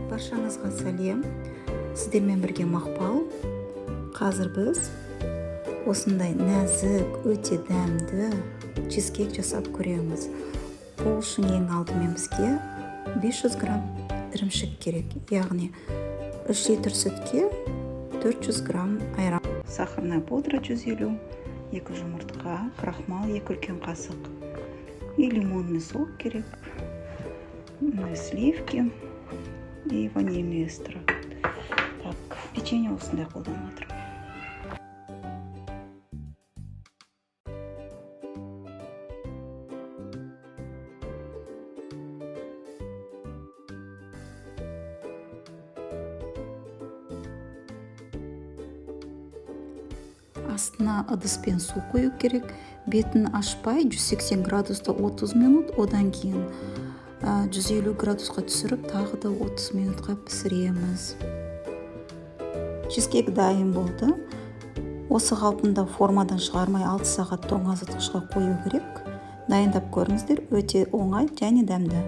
Баршаңызға сәлем. Сіздермен бірге Мақпал. Қазір біз осындай нәзік, өте дәмді чизкейк жасап көреміз. Бұл үшін ең алдымен бізге 500 грамм ірімшік керек. Яғни 3 литр сүтке 400 грамм айран. Сахарная пудра 150, 2 жұмыртқа, крахмал 2 үлкен қасық. И лимонный сок керек, сливки и ванильный экстракт. Так, печенье осындай қолданып отырмын. Астына ыдыспен су қою керек. Бетін ашпай 180 градуста 30 минут, одан кейін 150 градусқа түсіріп, тағы да 30 минутқа пісіреміз. Чизкейк дайын болды. Осы қалпында формадан шығармай 6 сағат тоңазытқышқа қою керек. Дайындап көріңіздер, өте оңай және дәмді.